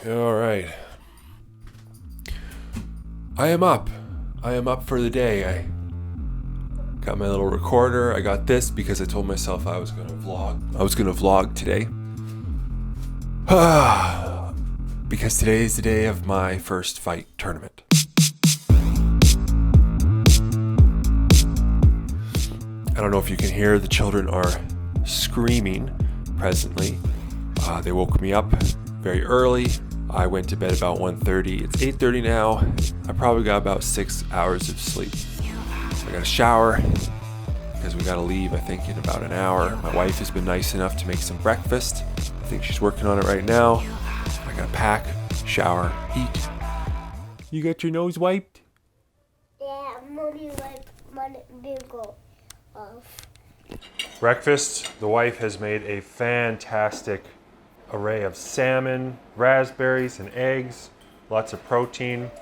All right. I am up. I am up for the day. I got my little recorder. I got this because I told myself I was going to vlog. I was going to vlog today. Because today is the day of my first fight tournament. I don't know if you can hear, the children are screaming presently. They woke me up very early. I went to bed about 1:30. It's 8:30 now. I probably got about 6 hours of sleep. So I got a shower because we got to leave, I think, in about an hour. My wife has been nice enough to make some breakfast. I think she's working on it right now. I got to pack, shower, eat. You got your nose wiped? Yeah, Mommy wiped my vehicle off. Breakfast, the wife has made a fantastic array of salmon, raspberries, and eggs. Lots of protein.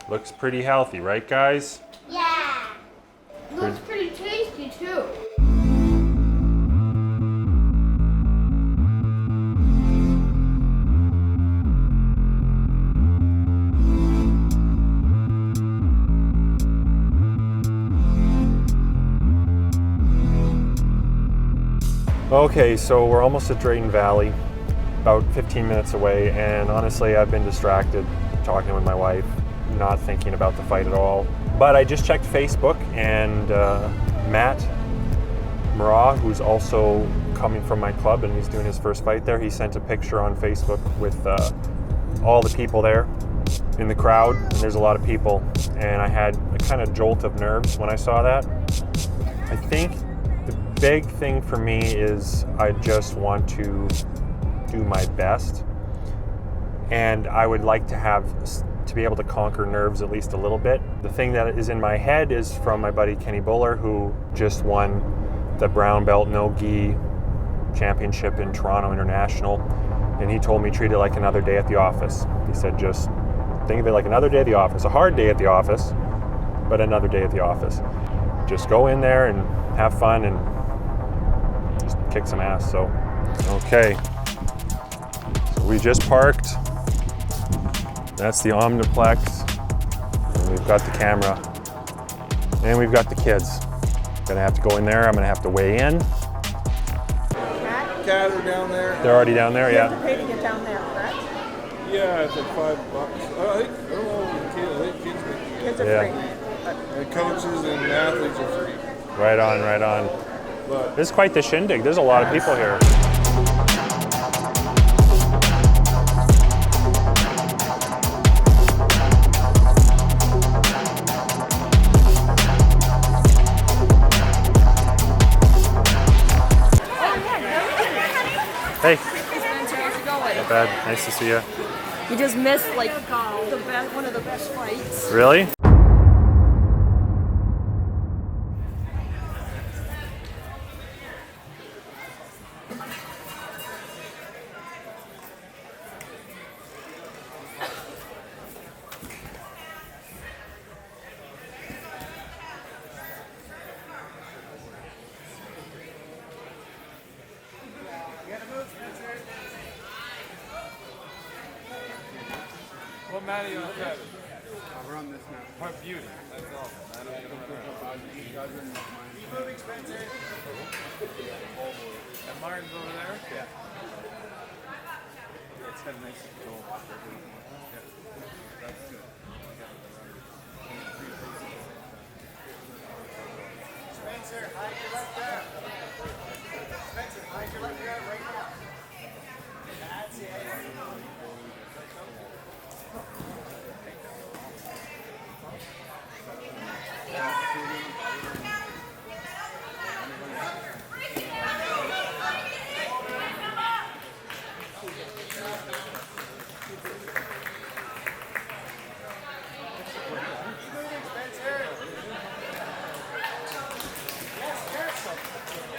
Looks pretty healthy, right guys? Yeah. Looks pretty tasty too. Okay, so we're almost at Drayton Valley, about 15 minutes away, and honestly I've been distracted talking with my wife, not thinking about the fight at all. But I just checked Facebook, and Matt Murat, who's also coming from my club and he's doing his first fight there, he sent a picture on Facebook with all the people there in the crowd, and there's a lot of people, and I had a kind of jolt of nerves when I saw that. I think the big thing for me is I just want to do my best, and I would like to be able to conquer nerves at least a little bit. The thing that is in my head is from my buddy Kenny Buller, who just won the brown belt no gi championship in Toronto International, and he told me treat it like another day at the office. He said just think of it like another day at the office, a hard day at the office, but another day at the office. Just go in there and have fun and just kick some ass. So okay, so we just parked. That's the Omniplex, and we've got the camera, and we've got the kids. Gonna have to go in there. I'm gonna have to weigh in. Cat are down there. They're already down there, You yeah. have to pay to get down there, correct? Yeah, it's like $5. I don't know, I think kids make Kids are Yeah. free. and coaches and athletes are free. Right on, right on. But This is quite the shindig. There's a lot of people here. Hey, Spencer, how's it going? not bad. Nice to see you. You just missed like one of the best fights. Really? what matter you want to grab? I'll run this now. Her beauty. That's all. I don't even know. Keep moving, Spencer. And Martin's over there? Yeah. It's got a nice control. Yeah. That's good. Spencer, hide your left arm. Spencer, hide your left arm right now. That's it. Yes, there's something.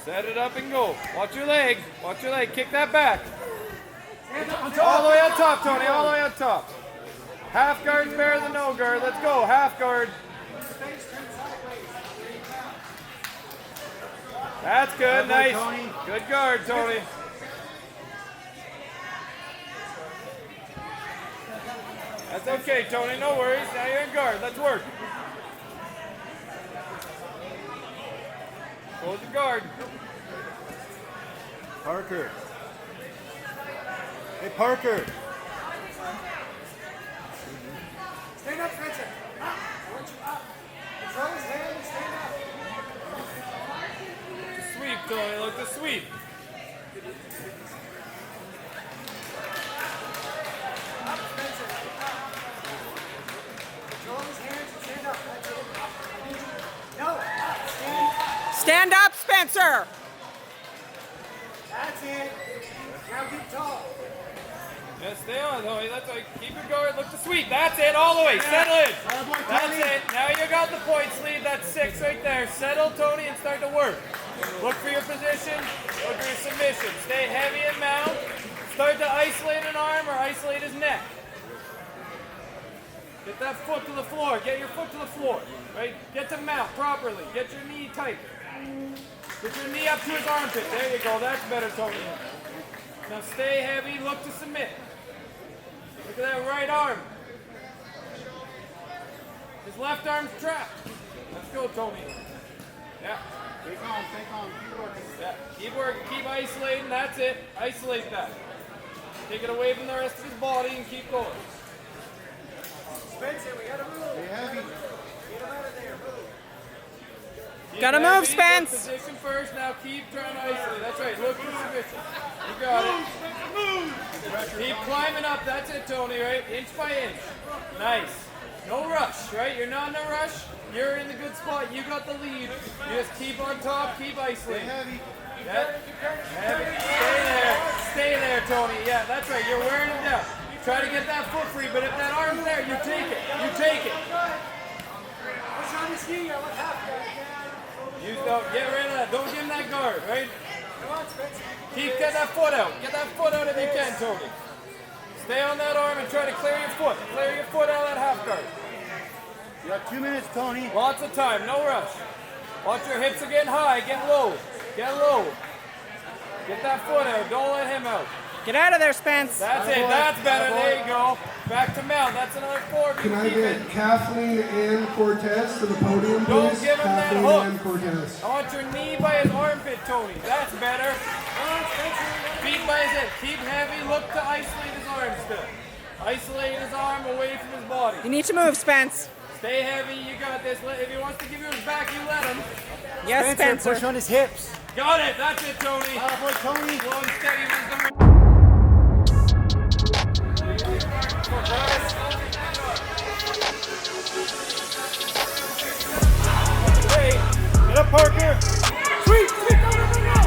Set it up and go. Watch your leg. Watch your leg. Kick that back. All the way on top, Tony. All the way on top. Half guard's better than no guard. Let's go. Half guard. That's good. Nice. Good guard, Tony. That's okay, Tony. No worries. Now you're in guard. Let's work. Close the guard. Parker. Hey, Parker. Stand up, Spencer. Up. Control his hand and stand up. Sweep, Tony. Look the sweep. Up, Spencer. Up. Control his hands and stand up. That's it. No. Up. Stand. Stand up, Spencer. That's it. Now get tall. Yeah, stay on, Tony. That's right. Keep your guard. Look to sweep. That's it. All the way. Settle in. That's it. Now you got the points lead. That's 6 right there. Settle, Tony, and start to work. Look for your position. Look for your submission. Stay heavy and mount. Start to isolate an arm or isolate his neck. Get that foot to the floor. Get your foot to the floor. Right? Get to mount properly. Get your knee tight. Get your knee up to his armpit. There you go. That's better, Tony. Now stay heavy. Look to submit. Look at that right arm. His left arm's trapped. Let's go, Tony. Yeah. Stay calm, keep working. Yeah. Keep working. Keep isolating. That's it. Isolate that. Take it away from the rest of his body and keep going. Spencer, we gotta move. Stay heavy. Get him out of there. Move. Keep Gotta heavy, move, Spence. good position first. Now keep trying to isolate. That's right. Look for submission. You got it. Keep climbing up. That's it, Tony. Right, inch by inch. Nice. No rush. Right. You're not in a rush. You're in the good spot. You got the lead. You just keep on top. Keep isolating. Heavy. Yeah. Heavy. Stay there. Stay there, Tony. Yeah, that's right. You're wearing him down. Try to get that foot free, but if that arm's there, you take it. You take it. Push on his knee. Let's have You don't get rid of that. Don't give him that guard, right? Come on, Spencer. Get that foot out. Get that foot out if you can, Tony. Stay on that arm and try to clear your foot. Clear your foot out of that half guard. You got 2 minutes, Tony. Lots of time. No rush. Watch your hips are getting high. Get low. Get low. Get that foot out. Don't let him out. Get out of there, Spence. That's it. That's better. There you go. Back to mount. That's another 4. Can I get Kathleen and Cortez to the podium, please? Don't give him that Kathleen hook. and Cortez. I want your knee by his armpit, Tony. That's better. Feet by his head. Keep heavy. Look to isolate his arm still. Isolate his arm away from his body. You need to move, Spence. Stay heavy. You got this. If he wants to give you his back, you let him. Yes, Spencer. Push on his hips. Got it. That's it, Tony. Boy, Tony. Slow and steady was the Hey, get up, Parker. Sweep. Sweep. Go, go, go, go.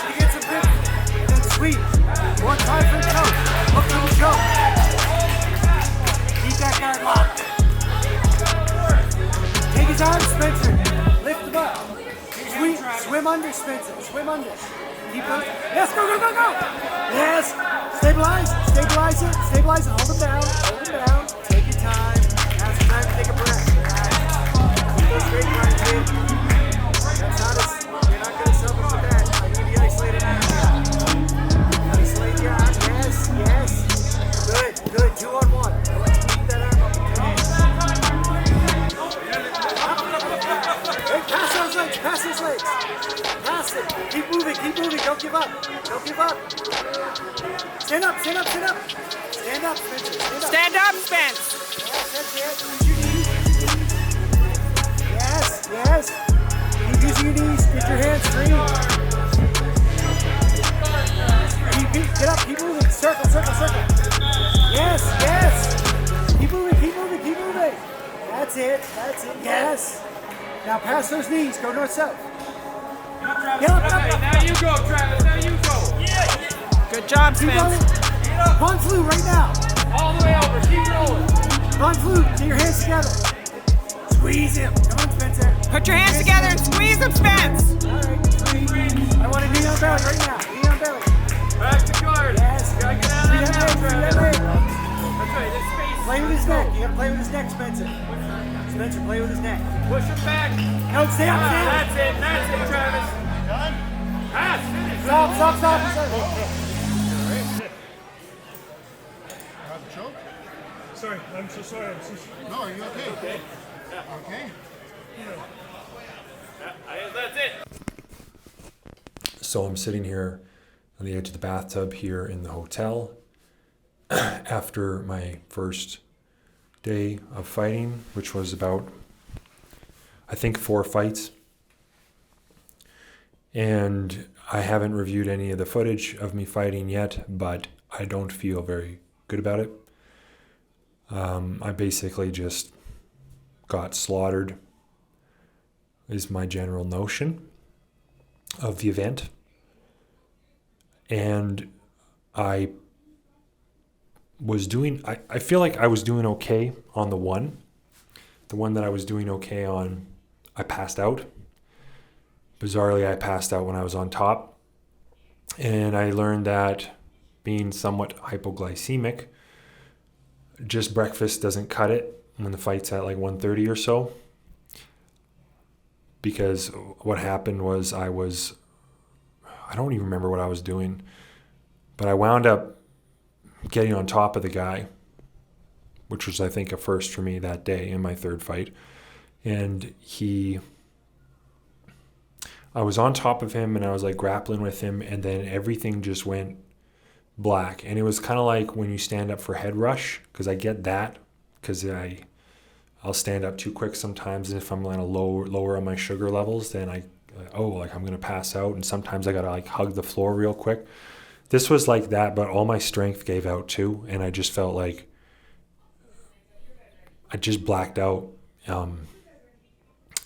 You get some grip. And then sweep. One time for the choke. Look for the choke. Keep that guard locked. Take his arm, Spencer. Lift him up. Sweep. Swim under, Spencer. Swim under. Keep going. Yes, go, go, go, go. Yes. Stabilize. Stabilize it. Stabilize it. Hold him down. Hold him down. Take your time. Now's the time to take a breath. Keep it straight, right, kid. That's not a, you're not going to suffer with that. I need to isolate it now. Isolate your arm. Yes, yes. Good, good. 2 on 1. Keep that arm up. Hey, pass those legs. Pass those legs. Pass it. Keep moving. Keep moving. Don't give up. Don't give up. Stand up. Stand up. Stand up. Stand up, Spencer. Stand up. Stand up, Spence. Yes, that's it. Use your knees. Yes, yes. Keep using your knees. Get your hands free. Get up. Keep moving. Circle, circle, circle. Yes, yes. Keep moving. Keep moving. Keep moving. That's it. That's it. Yes. Now pass those knees. Go north-south. Get up, up, Okay, up. now you go, Travis. Now you go. Good job, Keep Spence. going. Run flu right now. All the way over. Keep rolling. Run flu. Get your hands together. Squeeze him. Come on, Spencer. Put your hands together and squeeze them, Spence. All right. Squeeze. I want to knee on belly right now. Knee on belly. Back to guard. Yes. You gotta get out of that now, Travis. Leg. That's right. This space. Play with his neck. You gotta play with his neck, Spencer. Spencer, play with his neck. Push him back. No, stay up, stay up. That's it. That's it, Travis. Done? Pass. Finish. Stop. Have a choke? Sorry, I'm so sorry. I'm so sorry. No, are you okay? Okay. Okay. That's it. So I'm sitting here on the edge of the bathtub here in the hotel after my first day of fighting, which was about, I think, 4 fights. And I haven't reviewed any of the footage of me fighting yet, but I don't feel very good about it. I basically just got slaughtered, is my general notion of the event. And I feel like I was doing okay on the one. The one that I was doing okay on, I passed out. Bizarrely, I passed out when I was on top. And I learned that being somewhat hypoglycemic, just breakfast doesn't cut it when the fight's at like 1:30 or so. Because what happened was I don't even remember what I was doing, but I wound up getting on top of the guy, which was, I think, a first for me that day in my third fight. And I was on top of him and I was like grappling with him, and then everything just went black. And it was kind of like when you stand up for head rush, because I get that, because I'll stand up too quick sometimes, and if I'm kind of lower on my sugar levels, then I'm gonna pass out, and sometimes I gotta like hug the floor real quick. This was like that, but all my strength gave out too, and I just felt like I just blacked out. And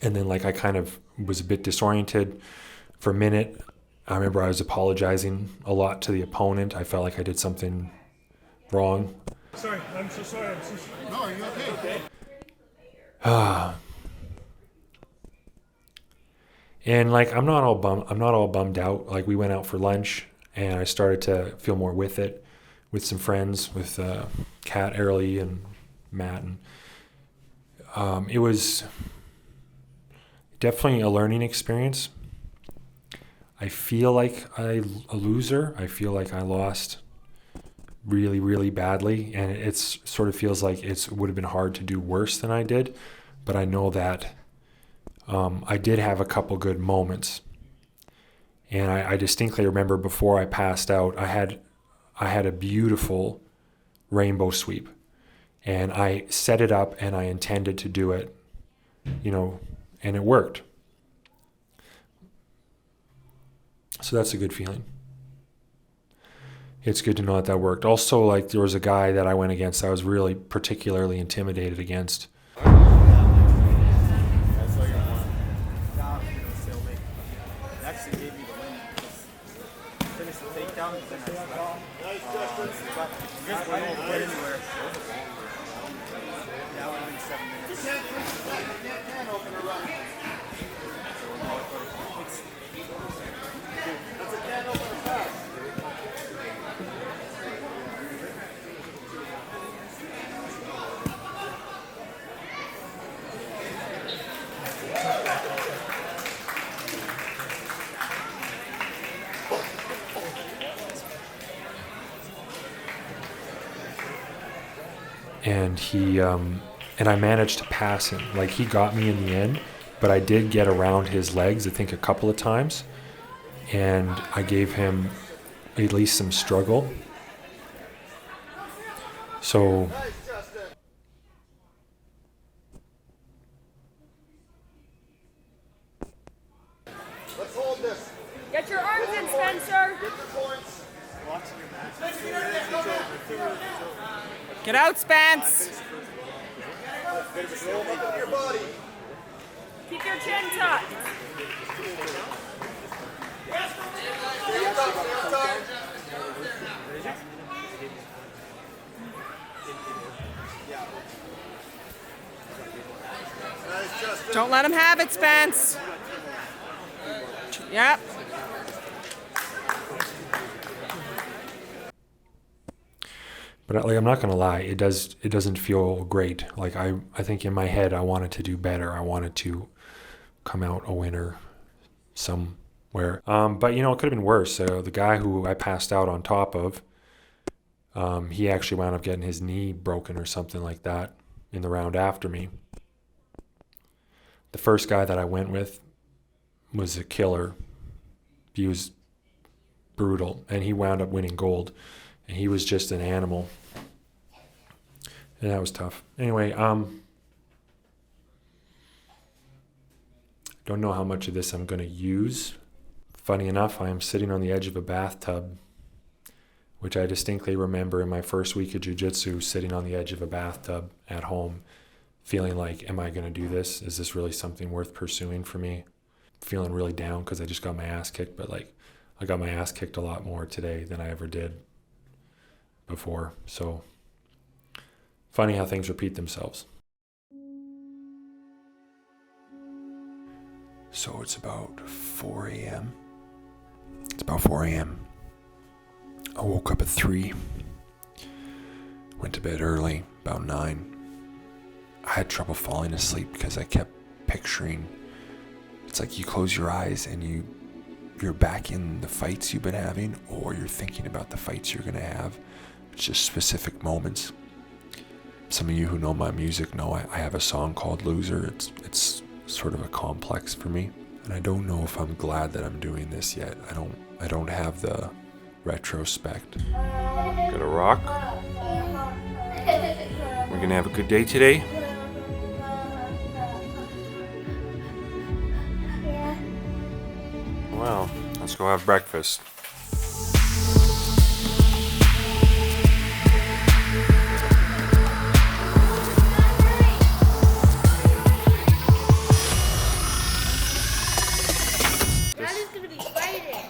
then like I kind of was a bit disoriented for a minute. I remember I was apologizing a lot to the opponent. I felt like I did something wrong. Sorry, I'm so sorry. I'm so sorry. No, are you okay? And like I'm not all bummed out. Like we went out for lunch and I started to feel more with it, with some friends, with Kat, Arlie, and Matt, and it was definitely a learning experience. I feel like I'm a loser. I feel like I lost really, really badly, and it sort of feels like it would have been hard to do worse than I did. But I know that I did have a couple good moments, and I distinctly remember before I passed out, I had a beautiful rainbow sweep, and I set it up and I intended to do it, and it worked. So that's a good feeling. It's good to know that worked. Also, like there was a guy that I went against I was really particularly intimidated against. And I managed to pass him. Like he got me in the end, but I did get around his legs, I think a couple of times, and I gave him at least some struggle. So Let's hold this. Get your arms in, Spencer. Get the points. Get out, Spence. Roll up into your body. Keep your chin tucked. Stay on top. Don't let him have it, Spence. Yep. But like, I'm not gonna lie, it doesn't feel great. Like I think in my head I wanted to do better. I wanted to come out a winner somewhere. But you know, it could have been worse. So the guy who I passed out on top of, he actually wound up getting his knee broken or something like that in the round after me. The first guy that I went with was a killer. He was brutal, and he wound up winning gold. And he was just an animal. And that was tough. Anyway, don't know how much of this I'm going to use. Funny enough, I am sitting on the edge of a bathtub, which I distinctly remember in my first week of jiu-jitsu, sitting on the edge of a bathtub at home, feeling like, am I going to do this? Is this really something worth pursuing for me? Feeling really down because I just got my ass kicked, but like, I got my ass kicked a lot more today than I ever did before. So funny how things repeat themselves. So it's about 4 a.m. It's about 4 a.m. I woke up at 3. Went to bed early, about 9. I had trouble falling asleep because I kept picturing, it's like you close your eyes and you're back in the fights you've been having, or you're thinking about the fights you're going to have. It's just specific moments. Some of you who know my music know I have a song called Loser. It's sort of a complex for me, and I don't know if I'm glad that I'm doing this yet. I don't have the retrospect. Gonna rock. We're gonna have a good day today. Well, let's go have breakfast.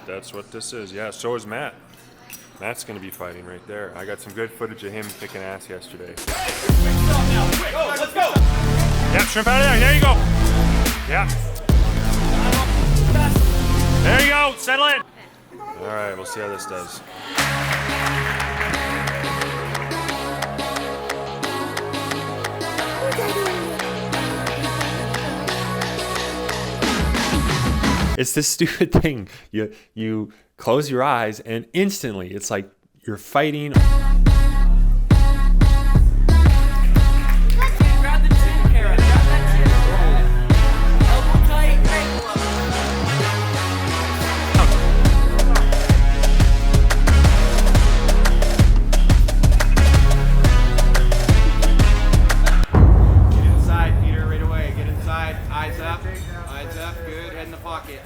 That's what this is. Yeah, so is Matt. Matt's going to be fighting right there. I got some good footage of him kicking ass yesterday. Let's go! Yep, shrimp out of there. There you go. Yeah. There you go. Settle in. All right, we'll see how this does. It's this stupid thing. You close your eyes and instantly it's like you're fighting. Grab the chin, Kara. Grab that chin. Elbow tight, ankle up. Get inside, Peter, right away. Get inside. Eyes up. Eyes up. Good. Head in the pocket.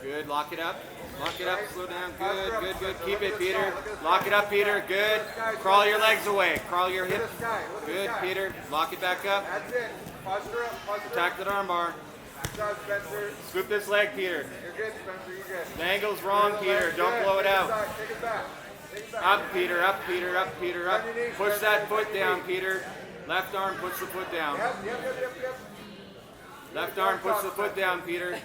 Good. Lock it up. Lock it up. Slow down. Good. Good. Good. Keep it, Peter. Lock it up, Peter. Good. Crawl your legs away. Crawl your hips. Good, Peter. Lock it back up. That's it. Posture up. Posture up. Attack that arm bar. Good job, Spencer. Scoop this leg, Peter. You're good, Spencer. You're good. The angle's wrong, Peter. Don't blow it out. Take it back. Take it back. Up, Peter. Up, Peter. Up, Peter. Up. Push that foot down, Peter. Left arm, push the foot down. Yep. Left arm, push the foot down, Peter.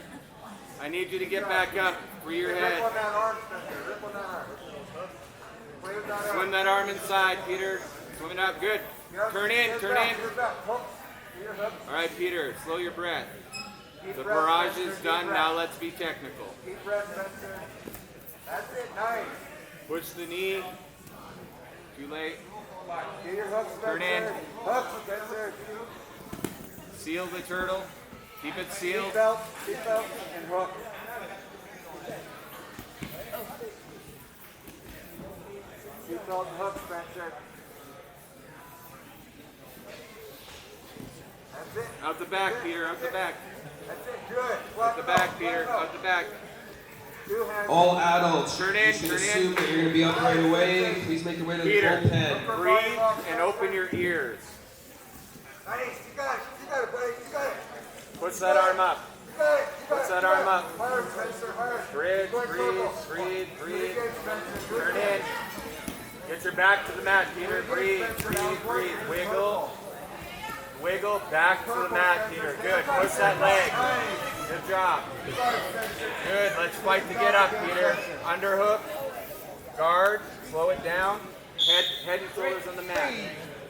I need you to get back up. Free your Rip head. on that arm, Spencer. Rip on that arm. Play with that arm. Swim that arm inside, Peter. Swim it up. Good. Turn in. Turn in. All right, Peter. Slow your breath. The barrage is done. Now let's be technical. Deep breath, Spencer. That's it. Nice. Push the knee. Too late. Get your hook, Spencer. Turn in. Hook, Spencer. Seal the turtle. Keep it sealed. Seatbelt, and hook. Seatbelt and hook, Spencer. That's it. Out the back, Peter. Out the back. That's it. Good. Out the back, Peter. Out the back. Two hands. All adults, Turn you in, should turn assume in. that you're going to be up right away. Please make your way to the Peter, bullpen. breathe and open your ears. Nice. You got it. You got it, buddy. You got it. Push that arm up. You got it. You got Push it. that You got arm it. up. Hard, Spencer. Hard. Breathe, Go in breathe, circles. breathe, breathe. Good, Spencer. Good. Turn in. Get your back to the mat, Peter. Breathe, breathe, breathe. Wiggle. Wiggle back to the mat, Peter. Good. Push that leg. Good job. Good. Let's fight to get up, Peter. Underhook. Guard. Slow it down. Head and shoulders on the mat.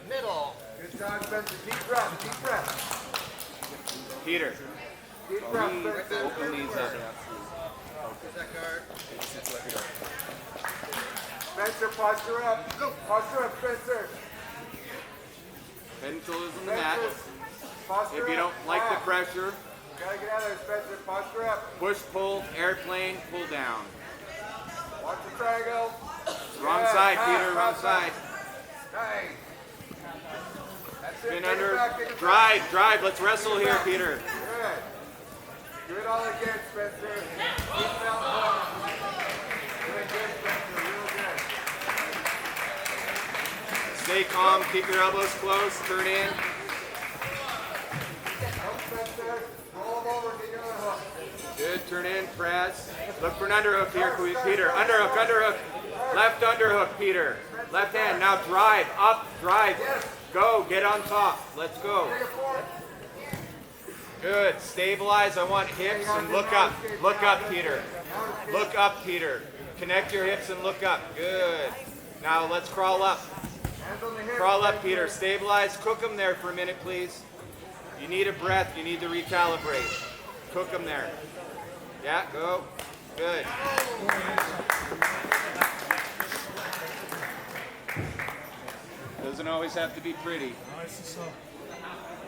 Middle. Good job, Spencer. Deep breath. Deep breath. Peter. Deep breath, Spencer. Open these up. Spencer, posture up. Posture up, Spencer. Head and shoulders on the mat. Spencer, posture If you don't up. like the Up. pressure, Gotta get out of there, Spencer. Posture up. push, pull, airplane, pull down. Watch the triangle. Wrong Yeah, side, pass, Peter. Wrong pass, side. Nice. That's it. Spin Take it under. back, take it back. Drive, drive. Let's wrestle here, Peter. Good. Do it all again, Spencer. Keep it out. Doing good, Spencer. Real good. Stay calm. Keep your elbows close. Turn in. Help, Spencer. Roll them over. Get your other hook. Good. Turn in. Press. Look for an underhook here, Peter. Underhook, underhook. Left underhook, Peter. Left hand. Now drive. Up. Drive. Go. Get on top. Let's go. Good. Stabilize. I want hips and look up. Look up, Peter. Look up, Peter. Connect your hips and look up. Good. Now let's crawl up. Hands on the hips. Crawl up, Peter. Stabilize. Cook them there for a minute, please. You need a breath. You need to recalibrate. Cook them there. Yeah, go. Good. Doesn't always have to be pretty. Nice and so.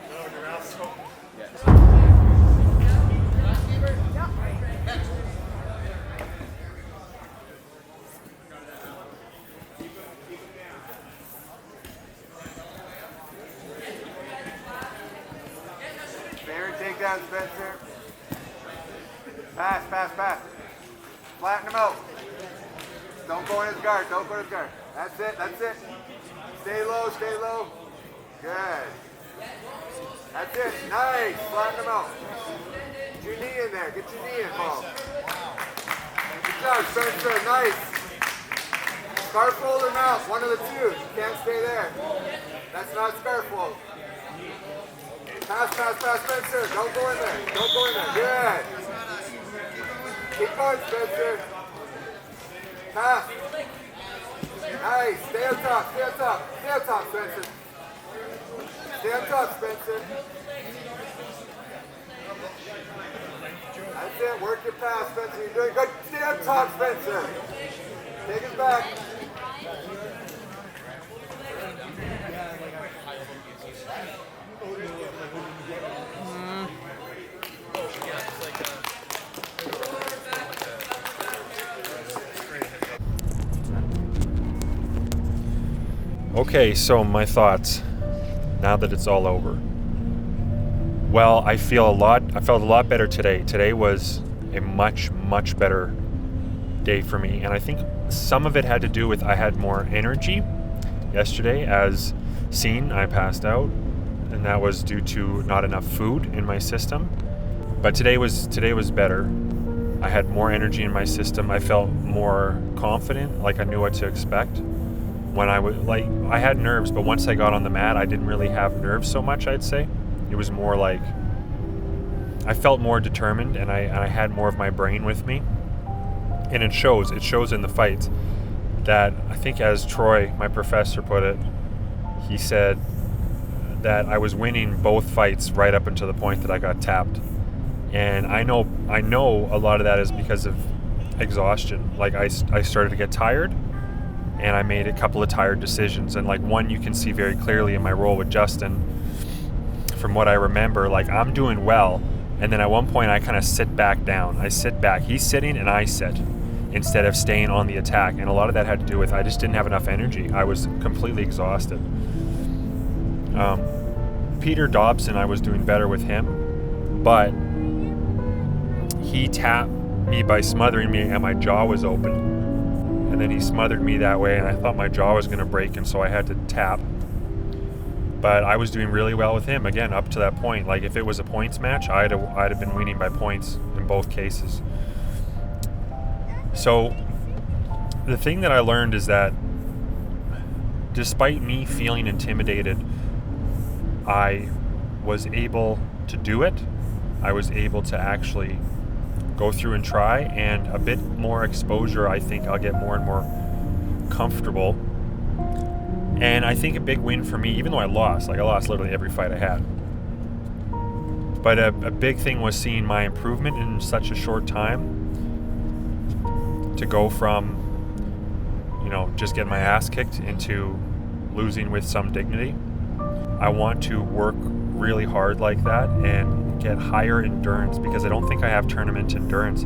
No, your mouth's open. Yes. Fair takedown, Spencer. Pass, pass, pass. Flatten him out. Don't go in his guard. Don't go in his guard. That's it. That's it. Stay low. Stay low. Good. That's it. Nice. Flatten him out. Get your knee in there. Get your knee involved. Good job, Spencer. Nice. Scarf hold or mouth. One of the two. You can't stay there. That's not scarf hold. Pass, pass, pass, Spencer. Don't go in there. Don't go in there. Good. Keep going, Spencer. Pass. Nice. Stay on top. Stay on top. Stay on top, Spencer. Stay on top, Spencer. That's it. Work your pass, Spencer. You're doing good. Stay on top, Spencer. Take it back. Okay, so my thoughts now that it's all over. Well, I felt a lot better today. Today was a much better day for me, and I think some of it had to do with I had more energy yesterday. As seen, I passed out, and that was due to not enough food in my system. But today was better. I had more energy in my system. I felt more confident, like I knew what to expect. When I had nerves, but once I got on the mat, I didn't really have nerves so much, I'd say. It was more like I felt more determined, and I had more of my brain with me. And it shows in the fights that, I think as Troy, my professor, put it, he said that I was winning both fights right up until the point that I got tapped. And I know a lot of that is because of exhaustion. Like I started to get tired, and I made a couple of tired decisions. And like one you can see very clearly in my role with Justin, from what I remember, like I'm doing well, and then at one point I kind of sit back down. I sit back. He's sitting and I sit instead of staying on the attack. And a lot of that had to do with I just didn't have enough energy. I was completely exhausted. Peter Dobson, I was doing better with him, but he tapped me by smothering me and my jaw was open. And then he smothered me that way, and I thought my jaw was going to break, and so I had to tap. But I was doing really well with him, again, up to that point. Like, if it was a points match, I'd have been winning by points in both cases. So the thing that I learned is that despite me feeling intimidated, I was able to do it. I was able to actually go through and try, and a bit more exposure, I think I'll get more and more comfortable. And I think a big win for me, even though I lost literally every fight I had, but a big thing was seeing my improvement in such a short time, to go from, just getting my ass kicked into losing with some dignity. I want to work really hard like that and get higher endurance, because I don't think I have tournament endurance.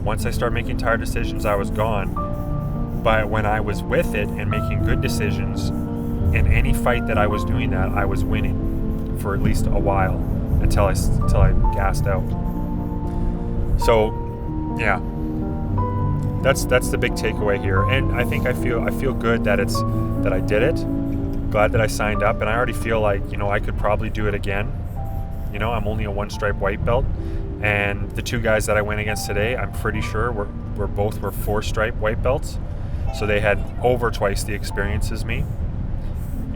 Once I start making tired decisions, I was gone. But when I was with it and making good decisions, in any fight that I was doing that, I was winning for at least a while until I gassed out. So, yeah, that's the big takeaway here. And I think I feel good that I did it. Glad that I signed up, and I already feel like I could probably do it again. I'm only a 1-stripe white belt, and the 2 guys that I went against today, I'm pretty sure were both 4-stripe white belts, so they had over twice the experience as me,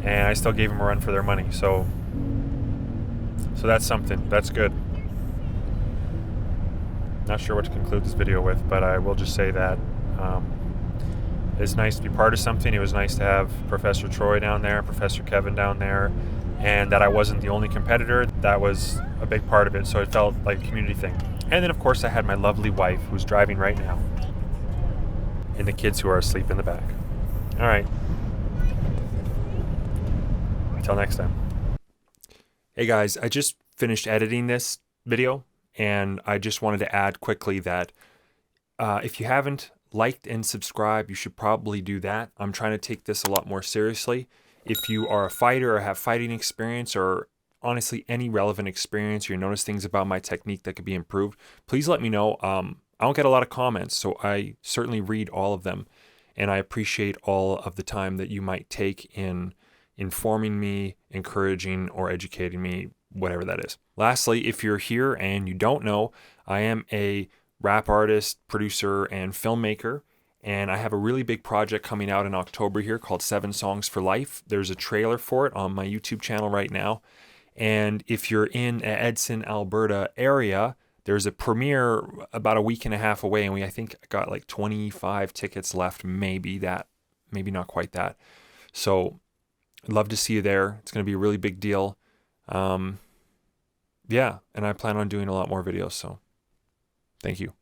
and I still gave them a run for their money. So that's something. That's good. Not sure what to conclude this video with, but I will just say that it's nice to be part of something. It was nice to have Professor Troy down there, Professor Kevin down there, and that I wasn't the only competitor. That was a big part of it, so it felt like a community thing. And then, of course, I had my lovely wife, who's driving right now, and the kids who are asleep in the back. All right. Until next time. Hey guys, I just finished editing this video, and I just wanted to add quickly that if you haven't liked and subscribed, you should probably do that. I'm trying to take this a lot more seriously. If you are a fighter or have fighting experience, or honestly any relevant experience, or you notice things about my technique that could be improved, please let me know. I don't get a lot of comments, so I certainly read all of them, and I appreciate all of the time that you might take in informing me, encouraging, or educating me, whatever that is. Lastly, if you're here and you don't know, I am a rap artist, producer, and filmmaker, and I have a really big project coming out in October here called 7 Songs for Life. There's a trailer for it on my YouTube channel right now, and if you're in Edson, Alberta area, there's a premiere about a week and a half away, and I think I got like 25 tickets left, maybe not quite that. So I'd love to see you there. It's going to be a really big deal. Yeah, and I plan on doing a lot more videos, so thank you.